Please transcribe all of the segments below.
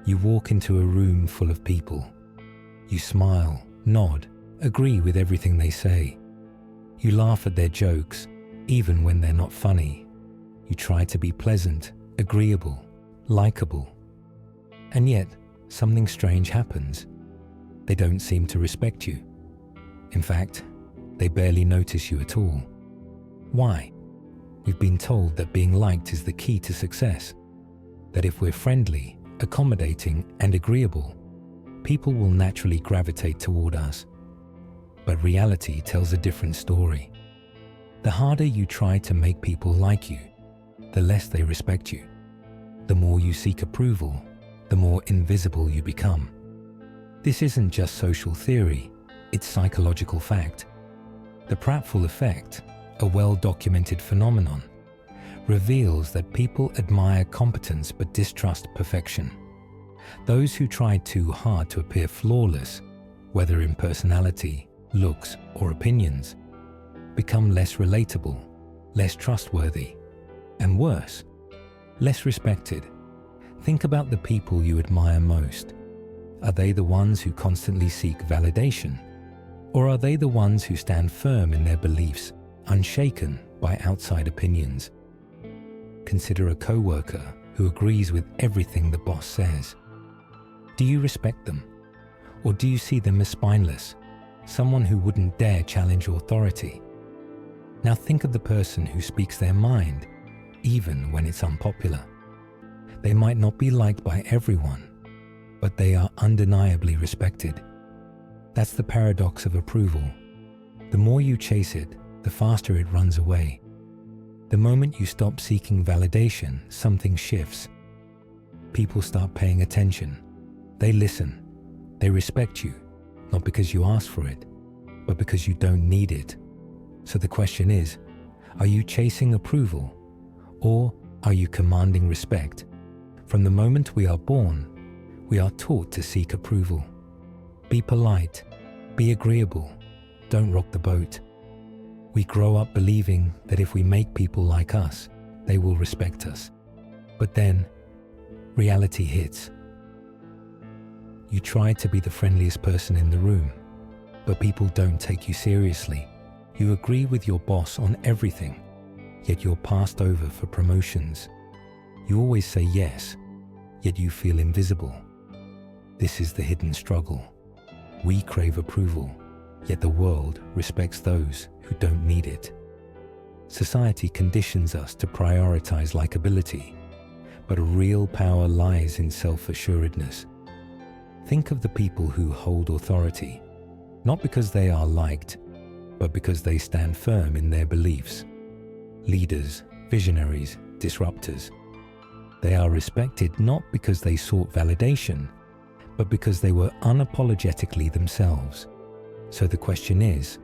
You walk into a room full of people. You smile, nod, agree with everything they say. You laugh at their jokes, even when they're not funny. You try to be pleasant, agreeable, likable. And yet, something strange happens. They don't seem to respect you. In fact, they barely notice you at all. Why? We've been told that being liked is the key to success. That if we're friendly, accommodating, and agreeable, people will naturally gravitate toward us. But reality tells a different story. The harder you try to make people like you, the less they respect you. The more you seek approval, the more invisible you become. This isn't just social theory, it's psychological fact. The pratfall effect, a well-documented phenomenon, reveals that people admire competence but distrust perfection. Those who try too hard to appear flawless, whether in personality, looks, or opinions, become less relatable, less trustworthy, and worse, less respected. Think about the people you admire most. Are they the ones who constantly seek validation? Or are they the ones who stand firm in their beliefs, unshaken by outside opinions? Consider a co-worker who agrees with everything the boss says. Do you respect them? Or do you see them as spineless, someone who wouldn't dare challenge authority? Now think of the person who speaks their mind, even when it's unpopular. They might not be liked by everyone, but they are undeniably respected. That's the paradox of approval. The more you chase it, the faster it runs away. The moment you stop seeking validation, something shifts. People start paying attention. They listen. They respect you, not because you asked for it, but because you don't need it. So the question is, are you chasing approval, or are you commanding respect? From the moment we are born, we are taught to seek approval. Be polite, be agreeable, don't rock the boat. We grow up believing that if we make people like us, they will respect us. But then, reality hits. You try to be the friendliest person in the room, but people don't take you seriously. You agree with your boss on everything, yet you're passed over for promotions. You always say yes, yet you feel invisible. This is the hidden struggle. We crave approval, yet the world respects those who don't need it. Society conditions us to prioritize likability, but real power lies in self-assuredness. Think of the people who hold authority, not because they are liked, but because they stand firm in their beliefs. Leaders, visionaries, disruptors. They are respected not because they sought validation, but because they were unapologetically themselves. So the question is,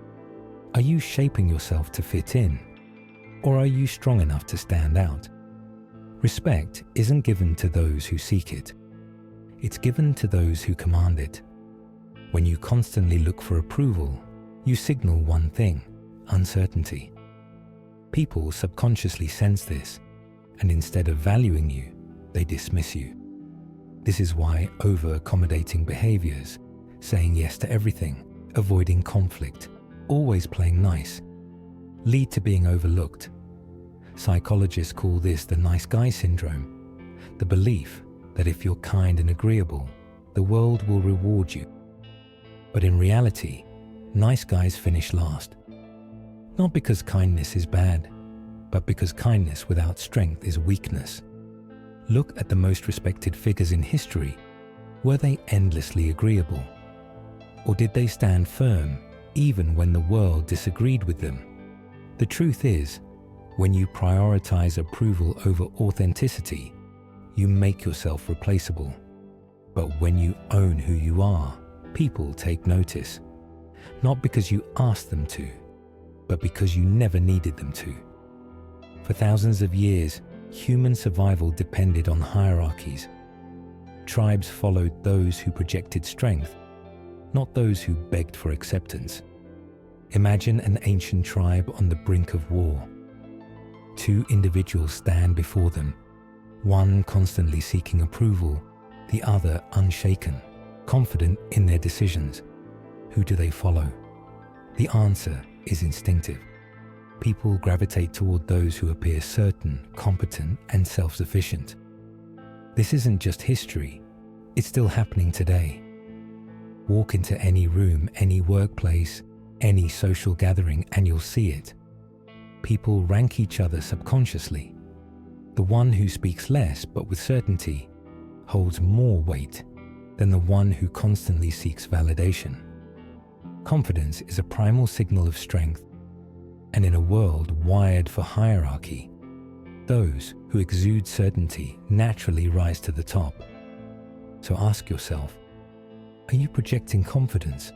are you shaping yourself to fit in, or are you strong enough to stand out? Respect isn't given to those who seek it. It's given to those who command it. When you constantly look for approval, you signal one thing: uncertainty. People subconsciously sense this, and instead of valuing you, they dismiss you. This is why over-accommodating behaviors, saying yes to everything, avoiding conflict, always playing nice, lead to being overlooked. Psychologists call this the nice guy syndrome, the belief that if you're kind and agreeable, the world will reward you. But in reality, nice guys finish last. Not because kindness is bad, but because kindness without strength is weakness. Look at the most respected figures in history. Were they endlessly agreeable? Or did they stand firm even when the world disagreed with them? The truth is, when you prioritize approval over authenticity, you make yourself replaceable. But when you own who you are, people take notice. Not because you asked them to, but because you never needed them to. For thousands of years, human survival depended on hierarchies. Tribes followed those who projected strength, not those who begged for acceptance. Imagine an ancient tribe on the brink of war. Two individuals stand before them, one constantly seeking approval, the other unshaken, confident in their decisions. Who do they follow? The answer is instinctive. People gravitate toward those who appear certain, competent, and self-sufficient. This isn't just history, it's still happening today. Walk into any room, any workplace, any social gathering, and you'll see it. People rank each other subconsciously. The one who speaks less but with certainty holds more weight than the one who constantly seeks validation. Confidence is a primal signal of strength, and in a world wired for hierarchy, those who exude certainty naturally rise to the top. So ask yourself, are you projecting confidence,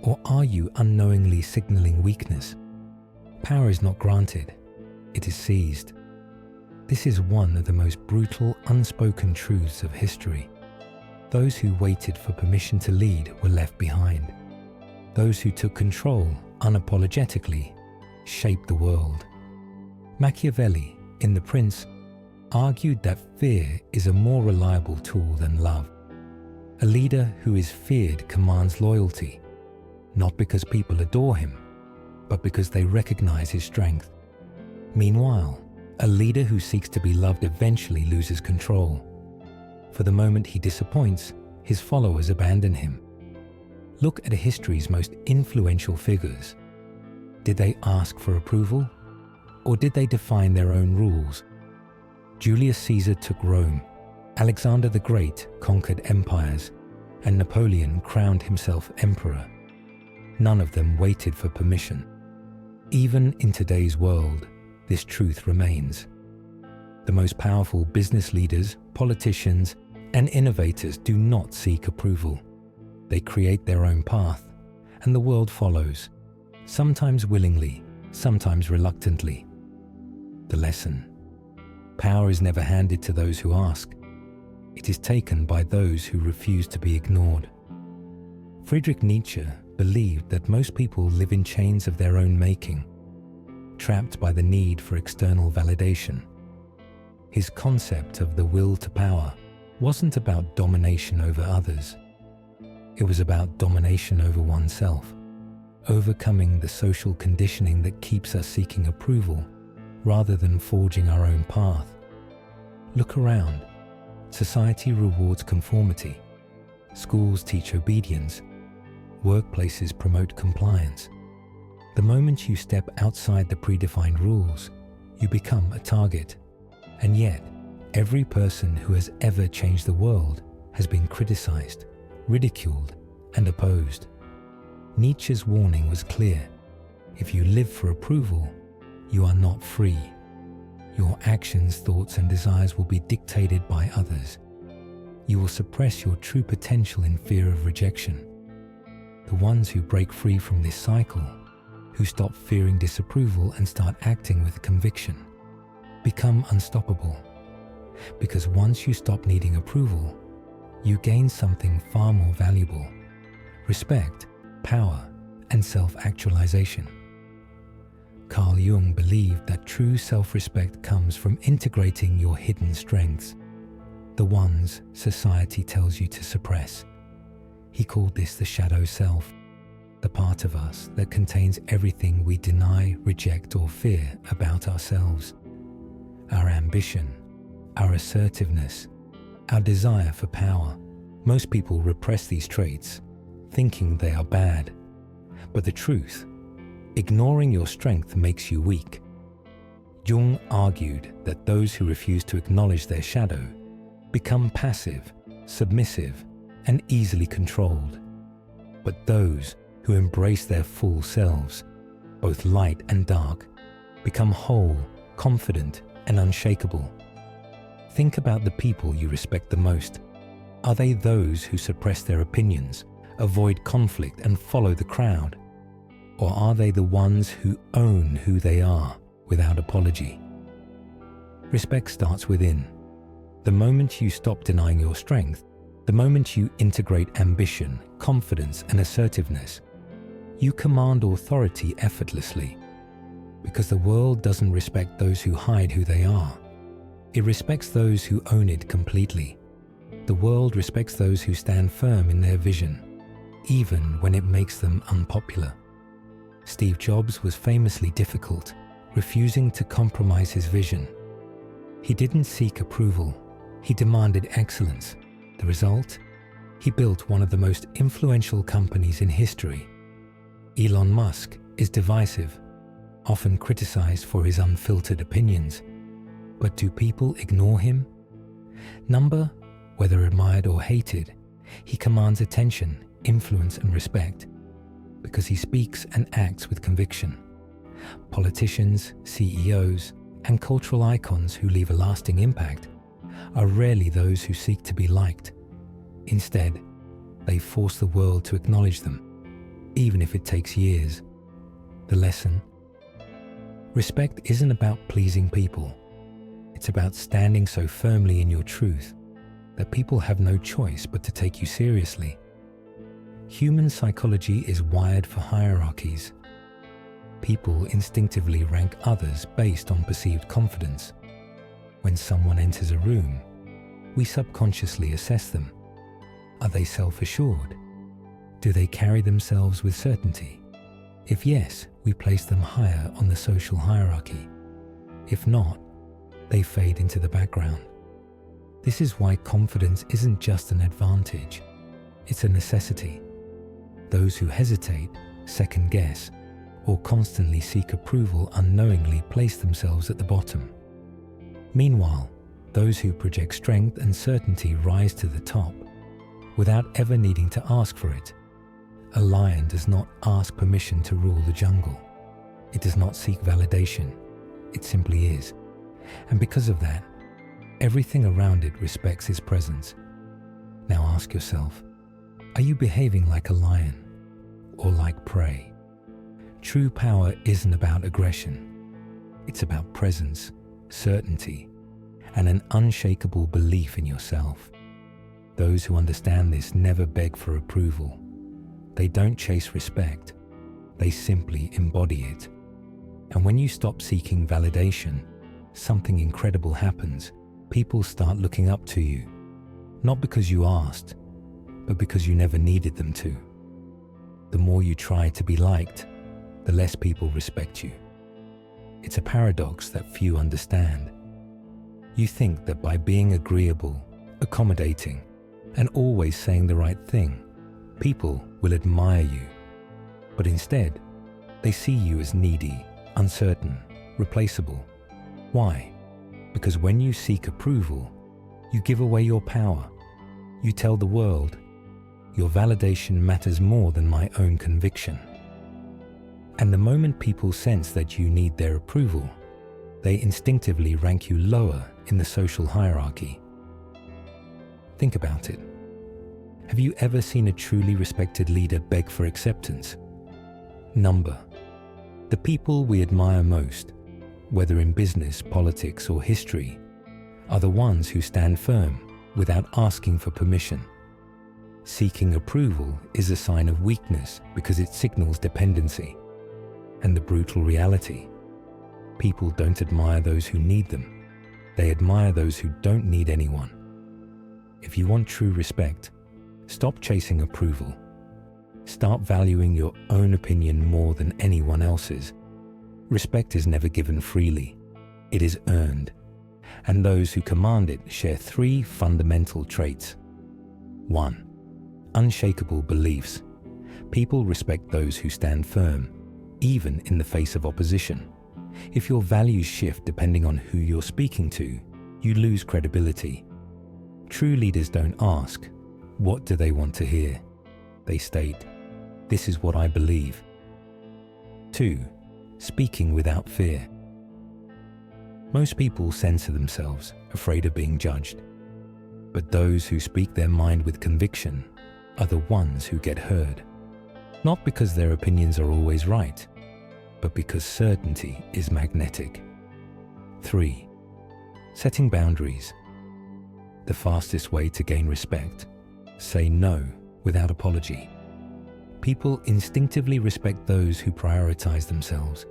or are you unknowingly signaling weakness? Power is not granted, it is seized. This is one of the most brutal, unspoken truths of history. Those who waited for permission to lead were left behind. Those who took control unapologetically shaped the world. Machiavelli, in The Prince, argued that fear is a more reliable tool than love. A leader who is feared commands loyalty, not because people adore him, but because they recognize his strength. Meanwhile, a leader who seeks to be loved eventually loses control. For the moment he disappoints, his followers abandon him. Look at history's most influential figures. Did they ask for approval, or did they define their own rules? Julius Caesar took Rome, Alexander the Great conquered empires, and Napoleon crowned himself emperor. None of them waited for permission. Even in today's world, this truth remains. The most powerful business leaders, politicians, and innovators do not seek approval. They create their own path, and the world follows, sometimes willingly, sometimes reluctantly. The lesson: power is never handed to those who ask. It is taken by those who refuse to be ignored. Friedrich Nietzsche believed that most people live in chains of their own making, trapped by the need for external validation. His concept of the will to power wasn't about domination over others. It was about domination over oneself, overcoming the social conditioning that keeps us seeking approval rather than forging our own path. Look around. Society rewards conformity. Schools teach obedience. Workplaces promote compliance. The moment you step outside the predefined rules, you become a target. And yet, every person who has ever changed the world has been criticized, ridiculed, and opposed. Nietzsche's warning was clear. If you live for approval, you are not free. Your actions, thoughts, and desires will be dictated by others. You will suppress your true potential in fear of rejection. The ones who break free from this cycle, who stop fearing disapproval and start acting with conviction, become unstoppable. Because once you stop needing approval, you gain something far more valuable: respect, power, and self-actualization. Carl Jung believed that true self-respect comes from integrating your hidden strengths, the ones society tells you to suppress. He called this the shadow self, the part of us that contains everything we deny, reject, or fear about ourselves. Our ambition, our assertiveness, our desire for power. Most people repress these traits, thinking they are bad. But the truth: ignoring your strength makes you weak. Jung argued that those who refuse to acknowledge their shadow become passive, submissive, and easily controlled. But those who embrace their full selves, both light and dark, become whole, confident, and unshakable. Think about the people you respect the most. Are they those who suppress their opinions, avoid conflict, and follow the crowd? Or are they the ones who own who they are without apology? Respect starts within. The moment you stop denying your strength, the moment you integrate ambition, confidence, and assertiveness, you command authority effortlessly. Because the world doesn't respect those who hide who they are. It respects those who own it completely. The world respects those who stand firm in their vision, even when it makes them unpopular. Steve Jobs was famously difficult, refusing to compromise his vision. He didn't seek approval, he demanded excellence. The result? He built one of the most influential companies in history. Elon Musk is divisive, often criticized for his unfiltered opinions. But do people ignore him? Number, whether admired or hated, he commands attention, influence and respect because he speaks and acts with conviction. Politicians, CEOs, and cultural icons who leave a lasting impact are rarely those who seek to be liked. Instead, they force the world to acknowledge them, even if it takes years. The lesson? Respect isn't about pleasing people. It's about standing so firmly in your truth that people have no choice but to take you seriously. Human psychology is wired for hierarchies. People instinctively rank others based on perceived confidence. When someone enters a room, we subconsciously assess them. Are they self-assured? Do they carry themselves with certainty? If yes, we place them higher on the social hierarchy. If not, they fade into the background. This is why confidence isn't just an advantage, it's a necessity. Those who hesitate, second guess, or constantly seek approval unknowingly place themselves at the bottom. Meanwhile, those who project strength and certainty rise to the top, without ever needing to ask for it. A lion does not ask permission to rule the jungle. It does not seek validation. It simply is. And because of that, everything around it respects its presence. Now ask yourself, are you behaving like a lion or like prey? True power isn't about aggression. It's about presence, certainty, and an unshakable belief in yourself. Those who understand this never beg for approval. They don't chase respect. They simply embody it. And when you stop seeking validation, something incredible happens. People start looking up to you, not because you asked, but because you never needed them to. The more you try to be liked, the less people respect you. It's a paradox that few understand. You think that by being agreeable, accommodating, and always saying the right thing, people will admire you. But instead, they see you as needy, uncertain, replaceable. Why? Because when you seek approval, you give away your power. You tell the world, your validation matters more than my own conviction. And the moment people sense that you need their approval, they instinctively rank you lower in the social hierarchy. Think about it. Have you ever seen a truly respected leader beg for acceptance? Number. The people we admire most, whether in business, politics, or history, are the ones who stand firm without asking for permission. Seeking approval is a sign of weakness because it signals dependency. And the brutal reality: people don't admire those who need them. They admire those who don't need anyone. If you want true respect, stop chasing approval. Start valuing your own opinion more than anyone else's. Respect is never given freely. It is earned. And those who command it share 3 fundamental traits. 1. Unshakable beliefs. People respect those who stand firm, even in the face of opposition. If your values shift depending on who you're speaking to, you lose credibility. True leaders don't ask, what do they want to hear? They state, this is what I believe. 2. Speaking without fear. Most people censor themselves, afraid of being judged. But those who speak their mind with conviction are the ones who get heard. Not because their opinions are always right, but because certainty is magnetic. 3. Setting boundaries. The fastest way to gain respect. Say no without apology. People instinctively respect those who prioritize themselves.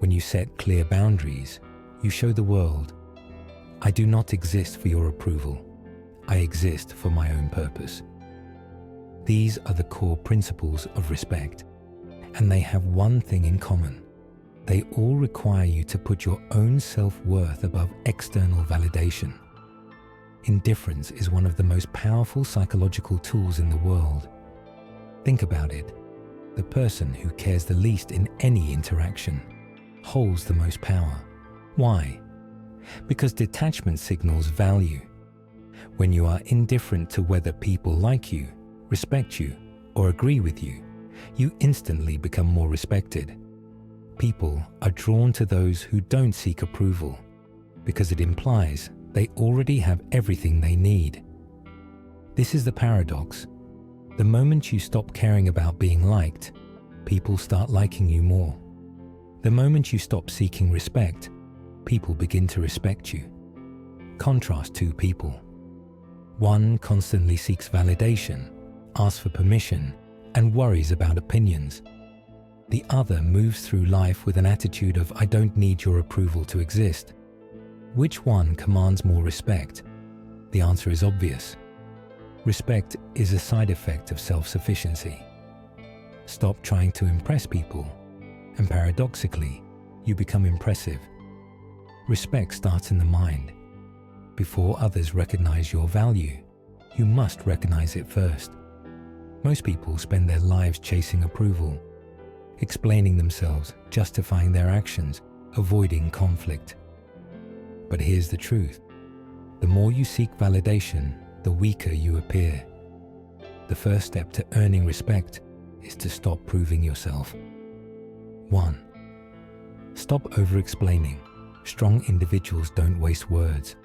When you set clear boundaries, you show the world, I do not exist for your approval. I exist for my own purpose. These are the core principles of respect, and they have one thing in common. They all require you to put your own self-worth above external validation. Indifference is one of the most powerful psychological tools in the world. Think about it. The person who cares the least in any interaction holds the most power. Why? Because detachment signals value. When you are indifferent to whether people like you, respect you, or agree with you, you instantly become more respected. People are drawn to those who don't seek approval because it implies they already have everything they need. This is the paradox. The moment you stop caring about being liked, people start liking you more. The moment you stop seeking respect, people begin to respect you. Contrast two people. One constantly seeks validation, asks for permission, and worries about opinions. The other moves through life with an attitude of, I don't need your approval to exist. Which one commands more respect? The answer is obvious. Respect is a side effect of self-sufficiency. Stop trying to impress people, and paradoxically, you become impressive. Respect starts in the mind. Before others recognize your value, you must recognize it first. Most people spend their lives chasing approval, explaining themselves, justifying their actions, avoiding conflict. But here's the truth. The more you seek validation, the weaker you appear. The first step to earning respect is to stop proving yourself. 1. Stop over-explaining. Strong individuals don't waste words.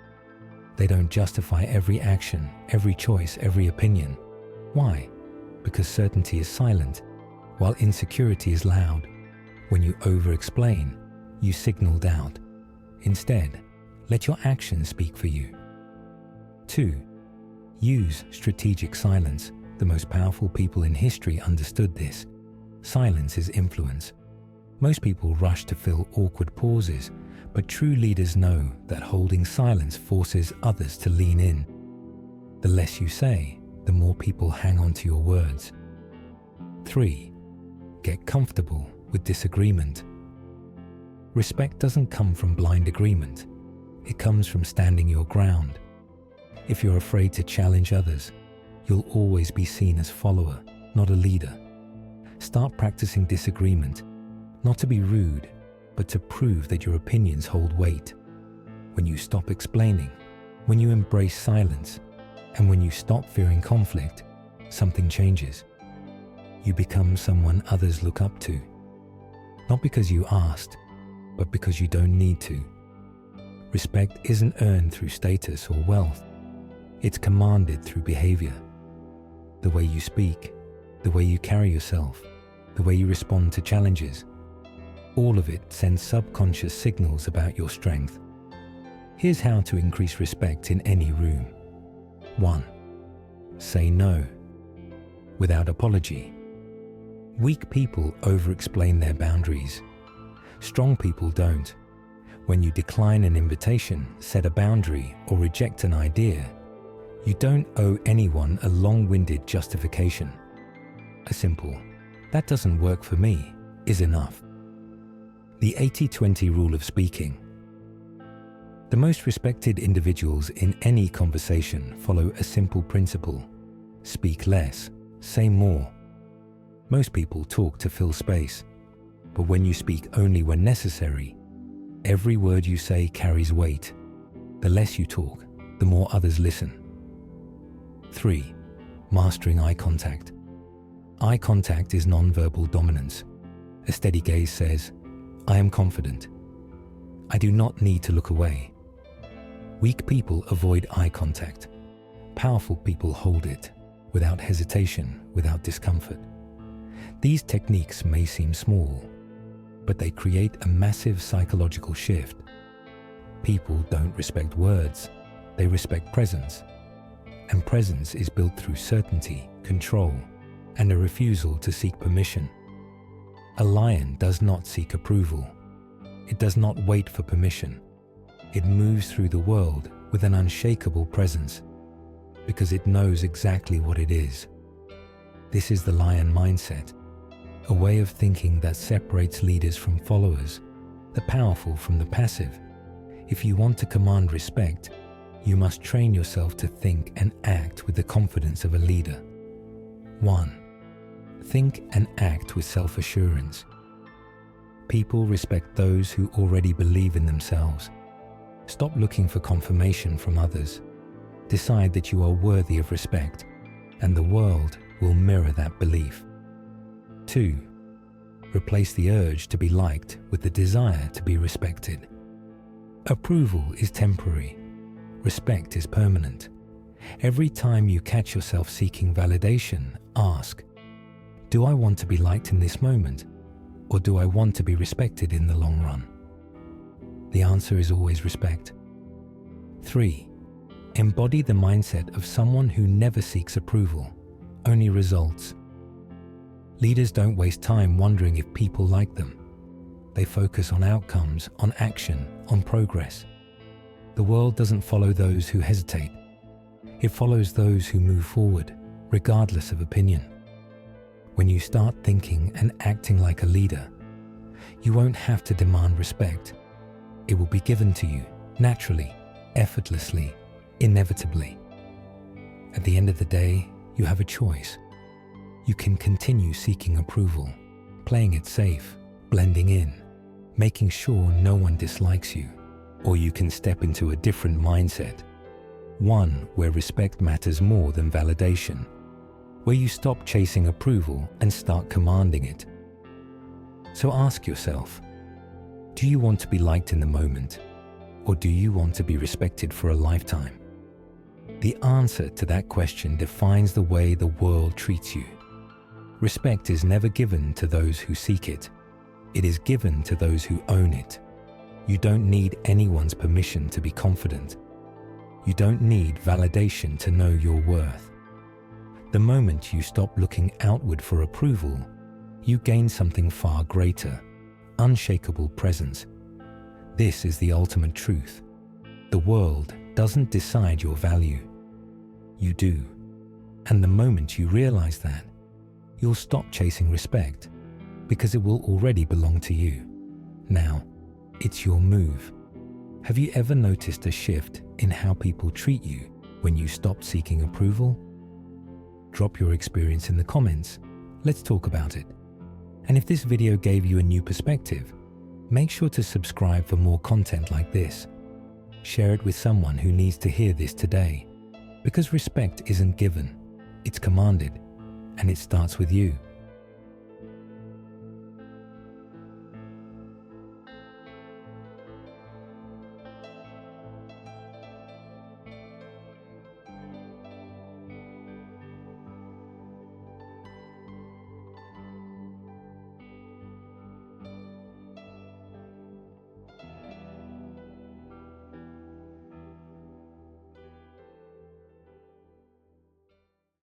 They don't justify every action, every choice, every opinion. Why? Because certainty is silent, while insecurity is loud. When you over-explain, you signal doubt. Instead, let your actions speak for you. 2. Use strategic silence. The most powerful people in history understood this. Silence is influence. Most people rush to fill awkward pauses, but true leaders know that holding silence forces others to lean in. The less you say, the more people hang on to your words. 3. Get comfortable with disagreement. Respect doesn't come from blind agreement. It comes from standing your ground. If you're afraid to challenge others, you'll always be seen as follower, not a leader. Start practicing disagreement, not to be rude, but to prove that your opinions hold weight. When you stop explaining, when you embrace silence, and when you stop fearing conflict, something changes. You become someone others look up to. Not because you asked, but because you don't need to. Respect isn't earned through status or wealth. It's commanded through behavior. The way you speak, the way you carry yourself, the way you respond to challenges. All of it sends subconscious signals about your strength. Here's how to increase respect in any room. 1. Say no. Without apology. Weak people over-explain their boundaries. Strong people don't. When you decline an invitation, set a boundary, or reject an idea, you don't owe anyone a long-winded justification. A simple, "That doesn't work for me," is enough. The 80-20 rule of speaking. The most respected individuals in any conversation follow a simple principle. Speak less, say more. Most people talk to fill space, but when you speak only when necessary, every word you say carries weight. The less you talk, the more others listen. 3. Mastering eye contact. Eye contact is non-verbal dominance. A steady gaze says, I am confident. I do not need to look away. Weak people avoid eye contact. Powerful people hold it, without hesitation, without discomfort. These techniques may seem small, but they create a massive psychological shift. People don't respect words, they respect presence. And presence is built through certainty, control, and a refusal to seek permission. A lion does not seek approval. It does not wait for permission. It moves through the world with an unshakable presence. because it knows exactly what it is. This is the lion mindset, a way of thinking that separates leaders from followers, the powerful from the passive. If you want to command respect, you must train yourself to think and act with the confidence of a leader. 1. Think and act with self-assurance. People respect those who already believe in themselves. Stop looking for confirmation from others. Decide that you are worthy of respect, and the world will mirror that belief. 2. Replace the urge to be liked with the desire to be respected. Approval is temporary. Respect is permanent. Every time you catch yourself seeking validation, ask, do I want to be liked in this moment, or do I want to be respected in the long run? The answer is always respect. 3. Embody the mindset of someone who never seeks approval, only results. Leaders don't waste time wondering if people like them. They focus on outcomes, on action, on progress. The world doesn't follow those who hesitate. It follows those who move forward, regardless of opinion. When you start thinking and acting like a leader, you won't have to demand respect. It will be given to you, naturally, effortlessly, inevitably. At the end of the day, you have a choice. You can continue seeking approval, playing it safe, blending in, making sure no one dislikes you. Or you can step into a different mindset, one where respect matters more than validation, where you stop chasing approval and start commanding it. So ask yourself, do you want to be liked in the moment, or do you want to be respected for a lifetime? The answer to that question defines the way the world treats you. Respect is never given to those who seek it. It is given to those who own it. You don't need anyone's permission to be confident. You don't need validation to know your worth. The moment you stop looking outward for approval, you gain something far greater, unshakable presence. This is the ultimate truth. The world doesn't decide your value. You do. And the moment you realize that, you'll stop chasing respect, because it will already belong to you. Now, it's your move. Have you ever noticed a shift in how people treat you when you stopped seeking approval? Drop your experience in the comments. Let's talk about it. And if this video gave you a new perspective, make sure to subscribe for more content like this. Share it with someone who needs to hear this today, because respect isn't given, it's commanded, and it starts with you.